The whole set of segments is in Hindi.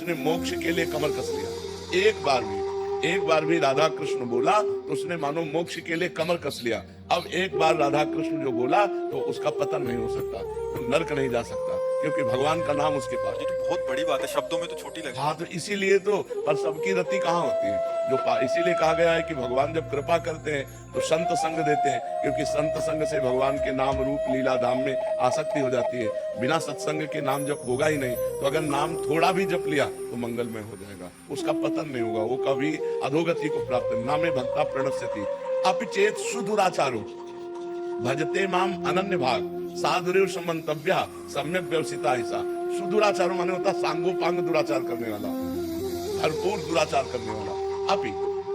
उसने मोक्ष के लिए कमर कस लिया। एक बार भी राधा कृष्ण बोला तो उसने मानो मोक्ष के लिए कमर कस लिया। अब एक बार राधा कृष्ण जो बोला तो उसका पतन नहीं हो सकता, वो नरक नहीं जा सकता, क्योंकि भगवान का नाम उसके पास। ये तो बहुत बड़ी बात है, शब्दों में तो छोटी लगी। हाँ, तो इसीलिए तो, पर सबकी रति कहाँ होती है इसीलिए कहा गया है कि भगवान जब कृपा करते हैं तो संत संग देते हैं, क्योंकि संत संग से भगवान के नाम रूप लीला धाम में आसक्ति हो जाती है। बिना सत्संग के नाम जप होगा ही नहीं। तो अगर नाम थोड़ा भी जप लिया तो मंगलमय हो जाएगा, उसका पतन नहीं होगा, वो कभी अधोगति को प्राप्त। नामे भक्ता प्रणश्यति अपिचेत सुदुराचारो भजते माम अनन्य भाग साधुरेव समंतव्य सम्यक व्यवसिता ऐसा। सुदुराचारो माने होता सांगोपांग दुराचार करने वाला, भरपूर दुराचार करने वाला। अपि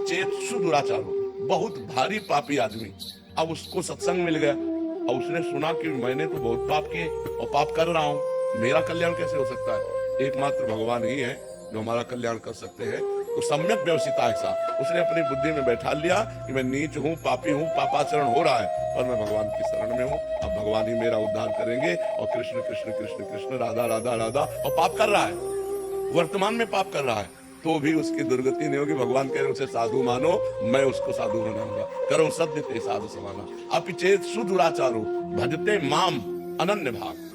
चेत सुदुराचारो, बहुत भारी पापी आदमी। अब उसको सत्संग मिल गया और उसने सुना कि मैंने तो बहुत पाप किए और पाप कर रहा हूँ, मेरा कल्याण कैसे हो सकता है? एकमात्र भगवान ही है जो हमारा कल्याण कर सकते हैं। तो सम्यक व्यवसिता ऐसा उसने अपनी बुद्धि में बैठा लिया कि मैं नीच हूँ, पापी हूँ, पापाचरण हो रहा है, पर मैं भगवान की शरण में हूँ। अब भगवान ही मेरा उद्धार करेंगे। और कृष्ण कृष्ण कृष्ण कृष्ण राधा राधा राधा, और पाप कर रहा है, वर्तमान में पाप कर रहा है, तो भी उसकी दुर्गति नहीं होगी। भगवान कह रहे उसे साधु मानो, मैं उसको साधु बनाऊंगा। करो सत्य ते साधु समाना। अपिचेत सुदुराचारो भजते माम अनन्य भाग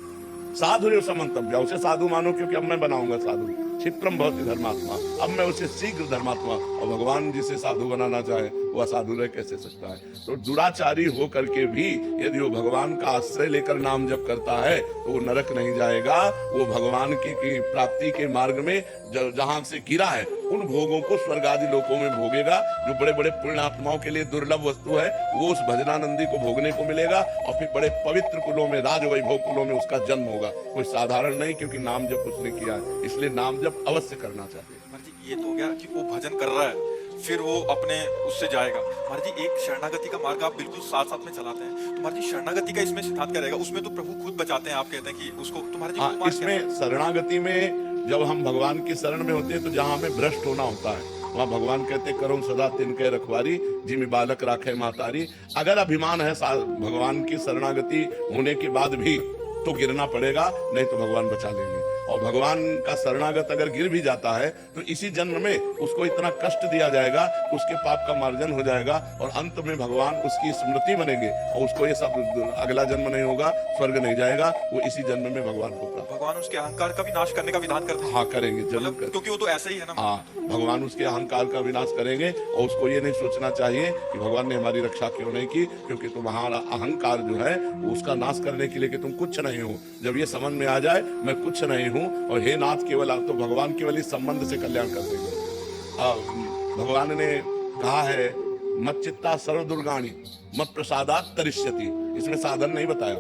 साधुरेव समंतव्य, उसे साधु मानो, क्योंकि अब मैं बनाऊंगा साधु। क्षिप्रम भवति धर्मात्मा, अब मैं उसे शीघ्र धर्मात्मा। और भगवान जिसे साधु बनाना चाहे वह साधु रह कैसे सकता है? तो दुराचारी हो करके भी यदि वो भगवान का आश्रय लेकर नाम जप करता है तो वो नरक नहीं जाएगा। वो भगवान की प्राप्ति के मार्ग में जहां से गिरा है उन भोगों को स्वर्ग आदि लोकों में भोगेगा। जो बड़े बड़े पुण्यात्माओं के लिए दुर्लभ वस्तु है वो उस भजनानंदी को भोगने को मिलेगा, और फिर बड़े पवित्र कुलों में, राज वैभव कुलों में उसका जन्म होगा। कोई साधारण नहीं, क्योंकि नाम जप उसने किया है, इसलिए नाम जप अवश्य करना चाहिए। महाराज जी ये तो हो गया कि वो भजन कर रहा है, फिर वो अपने उससे जाएगा। महाराज जी एक शरणागति का मार्ग आप बिल्कुल साथ साथ में चलाते हैं, तो महाराज जी शरणागति का इसमें सिद्धांत क्या रहेगा? उसमें तो प्रभु खुद बचाते हैं, आप कहते हैं कि उसको, तो महाराज जी वो मार्ग क्या है? इसमें शरणागति में जब हम भगवान की शरण में होते हैं तो जहां हमें भ्रष्ट होना होता है वहां भगवान कहते करो सदा तिनके रखवारी जिमी बालक राखे मातारी। अगर अभिमान है भगवान की शरणागति होने के बाद भी तो गिरना पड़ेगा, नहीं तो भगवान बचा लेंगे। और भगवान का शरणागत अगर गिर भी जाता है तो इसी जन्म में उसको इतना कष्ट दिया जाएगा, उसके पाप का मार्जन हो जाएगा और अंत में भगवान उसकी स्मृति बनेंगे और उसको ये सब अगला जन्म नहीं होगा, स्वर्ग नहीं जाएगा, वो इसी जन्म में भगवान को प्राप्त। भगवान उसके अहंकार का भी नाश करने का विधान करते हैं। हाँ, करेंगे जरूर मतलब क्योंकि वो तो ऐसा ही है ना। हाँ, भगवान उसके अहंकार का विनाश करेंगे और उसको ये नहीं सोचना चाहिए कि भगवान ने हमारी रक्षा क्यों नहीं की, क्योंकि तुम्हारा अहंकार जो है उसका नाश करने के लिए कि तुम कुछ नहीं हो। जब ये समझ में आ जाए मैं कुछ नहीं हूँ और हे नाथ केवल आप, तो भगवान केवल इस संबंध से कल्याण कर देंगे। भगवान ने कहा है मत चित्ता सर्व दुर्गाणी मत प्रसादात तरिष्यति, इसमें साधन नहीं बताया।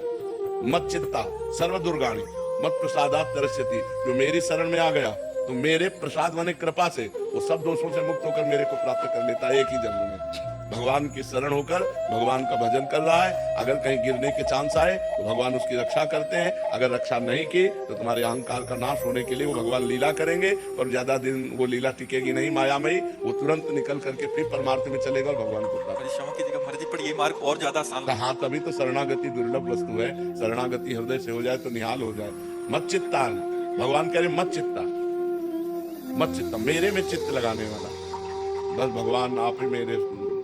मत चित्ता सर्व दुर्गाणी मत प्रसादात तरिष्यति, जो मेरी शरण में आ गया तो मेरे प्रसाद माने कृपा से वो सब दोषों से मुक्त होकर मेरे को प्राप्त कर लेता है एक ही जन्म में। भगवान की शरण होकर भगवान का भजन कर रहा है, अगर कहीं गिरने के चांस आए तो भगवान उसकी रक्षा करते हैं। अगर रक्षा नहीं की तो तुम्हारे अहंकार का नाश होने के लिए वो भगवान लीला करेंगे, और ज्यादा दिन वो लीला टिकेगी नहीं मायामयी, वो तुरंत निकल करके फिर परमार्थ में चलेगा और भगवान को प्राप्त। क्षमा कीजिएगा महाराज जी, पर ये मार्ग और ज्यादा आसान है। हाँ, तभी तो शरणागति दुर्लभ वस्तु है। शरणागति हृदय से हो जाए तो निहाल हो जाए। मत चित्ता, भगवान कह रहे मत चित्ता, मत चित्ता, मेरे में चित्त लगाने वाला बस भगवान आप ही मेरे,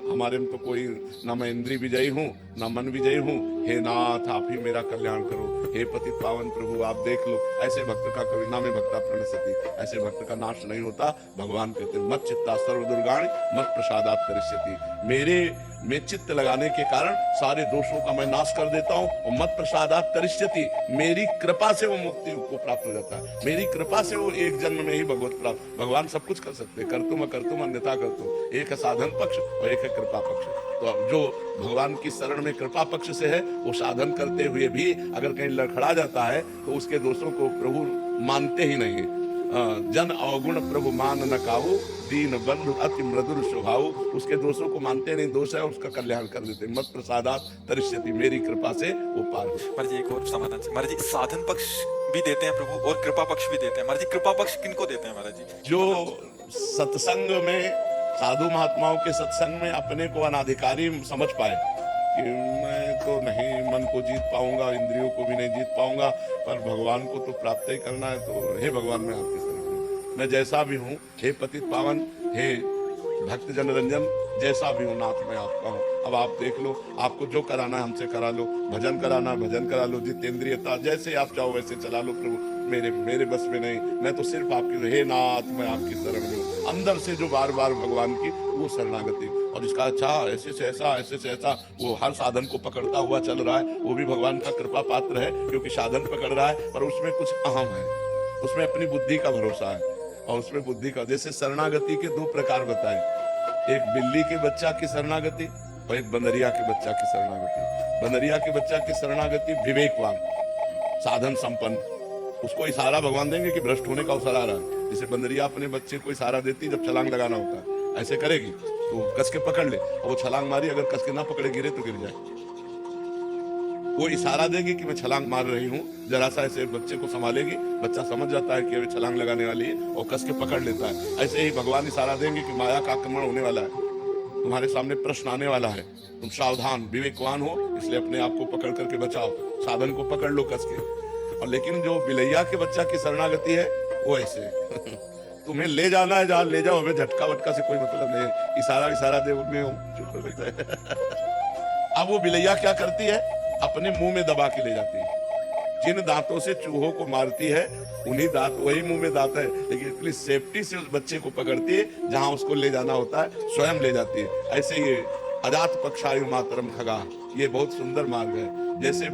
हमारे में तो कोई ना मैं इंद्रिय विजयी हूँ ना मन विजयी हूँ। हे नाथ आप ही मेरा कल्याण करो, हे पतित पावन प्रभु आप देख लो। ऐसे भक्त का कभी नामे भक्ता प्रणश्यति, ऐसे भक्त का नाश नहीं होता। भगवान कहते मत चित्ता सर्व दुर्गाणि मत प्रसादात करिष्यति, मेरे में चित्त लगाने के कारण सारे दोषों का मैं नाश कर देता हूँ। और मत प्रसादात करिष्यति, मेरी कृपा से वो मुक्ति को प्राप्त हो जाता है। मेरी कृपा से वो एक जन्म में ही भगवत प्राप्त। भगवान सब कुछ कर सकते, कर्तुम अकर्तुम अन्यथा कर्तुम, एक है साधन पक्ष और एक है कृपा पक्ष। तो अब जो भगवान की शरण में कृपा पक्ष से है वो साधन करते हुए भी अगर कहीं लड़खड़ा जाता है तो उसके दोषों को प्रभु मानते ही नहीं है। जन अवगुण प्रभु मान न काऊ, दीन बंधु अति मृदुर स्वभाव, उसके दोषों को मानते नहीं, दोष है उसका कल्याण कर देते। मत प्रसादात तरिष्यति, मेरी कृपा से वो पार। महाराज जी एक और समाधान से, महाराज जी साधन पक्ष भी देते हैं प्रभु और कृपा पक्ष भी देते हैं। महाराज जी कृपा पक्ष किनको देते हैं महाराज जी? जो सत्संग में, साधु महात्माओं के सत्संग में अपने को अनाधिकारी समझ पाए कि मैं तो नहीं मन को जीत पाऊंगा, इंद्रियों को भी नहीं जीत पाऊंगा, पर भगवान को तो प्राप्त ही करना है, तो हे भगवान मैं आपके शरण में, मैं जैसा भी हूँ, हे पतित पावन, हे भक्त जनरंजन, जैसा भी हूँ नाथ मैं आपका हूँ। अब आप देख लो, आपको जो कराना है हमसे करा लो, भजन कराना है भजन करा लो, जितेंद्रियता जैसे आप चाहो वैसे चला लो प्रभु, मेरे बस में नहीं। मैं तो सिर्फ आपकी, हे नाथ मैं आपकी शरण में हूँ। अंदर से जो बार बार भगवान की वो शरणागति, और जिसका अच्छा ऐसे से ऐसा ऐसे से ऐसा वो हर साधन को पकड़ता हुआ चल रहा है, वो भी भगवान का कृपा पात्र है, क्योंकि साधन पकड़ रहा है पर उसमें कुछ अहम है, उसमें अपनी बुद्धि का भरोसा है, और उसमें बुद्धि का, जैसे शरणागति के दो प्रकार बताए, एक बिल्ली के बच्चा की शरणागति और एक बंदरिया के बच्चा की शरणागति। बंदरिया के बच्चा की शरणागति विवेकवान, साधन संपन्न, उसको इशारा भगवान देंगे कि भ्रष्ट होने का अवसर आ रहा है। जैसे बंदरिया अपने बच्चे को इशारा देती जब छलांग लगाना होता है, ऐसे करेगी तो कस के पकड़ ले, और वो छलांग मारी, अगर कस के ना पकड़े गिरे तो गिर जाए। वो इशारा देगी कि मैं छलांग मार रही हूँ, जरा सा ऐसे बच्चे को संभालेगी, बच्चा समझ जाता है कि अभी छलांग लगाने वाली है और कस के पकड़ लेता है। ऐसे ही भगवान इशारा देंगे कि माया का आक्रमण होने वाला है, तुम्हारे सामने प्रश्न आने वाला है, तुम सावधान विवेकवान हो, इसलिए अपने आप को पकड़ करके बचाओ, साधन को पकड़ लो कस के। और लेकिन जो बिलैया के बच्चा की शरणागति है वो ऐसे तुम्हें ले जाना है जहाँ ले जाओ, हमें झटका वटका से कोई मतलब नहीं, इशारा दे उनमें चुप कर लेता है। अब वो बिलैया क्या करती है, अपने मुंह में दबा के ले जाती है। जिन दांतों से चूहों को मारती है उन्हीं दांत, वही मुंह में दांत है, लेकिन इतनी सेफ्टी से उस बच्चे को पकड़ती है, जहां उसको ले जाना होता है स्वयं ले जाती है। ऐसे ये अजात पक्षायु मातरम खगा, ये बहुत सुंदर मार्ग है। जैसे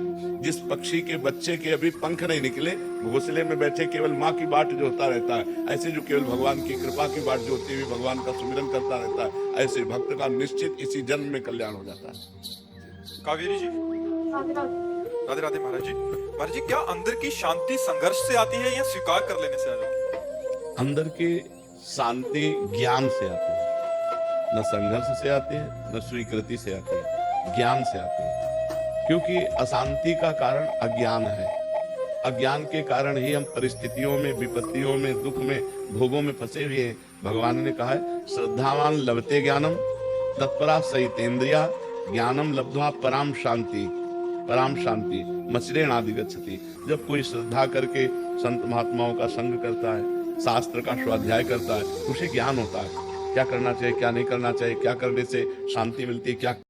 जिस पक्षी के बच्चे के अभी पंख नहीं निकले, घोंसले में बैठे केवल माँ की बाट जो होता रहता है, ऐसे जो केवल भगवान की कृपा की बाट जो होती है, भगवान का सुमिरन करता रहता है, ऐसे भक्त का निश्चित इसी जन्म में कल्याण हो जाता है। कावेरी जी, राधे राधे महाराज जी। महाराज जी, क्या अंदर की शांति संघर्ष से आती है या स्वीकार कर लेने से आ जाती है? अंदर की शांति ज्ञान से आती है, न संघर्ष से आती है न स्वीकृति से आती है, ज्ञान से आती है। क्योंकि अशांति का कारण अज्ञान है, अज्ञान के कारण ही हम परिस्थितियों में, विपत्तियों में, दुख में, भोगों में फंसे हुए हैं। भगवान ने कहा है, श्रद्धावान लभते ज्ञानम तत्परा सहितेन्द्रिया ज्ञानम लब्ध्वा पराम शांति, पराम शांति मचरेण आदि गच्छति। जब कोई श्रद्धा करके संत महात्माओं का संग करता है, शास्त्र का स्वाध्याय करता है, उसे ज्ञान होता है, क्या करना चाहिए क्या नहीं करना चाहिए, क्या करने से शांति मिलती है, क्या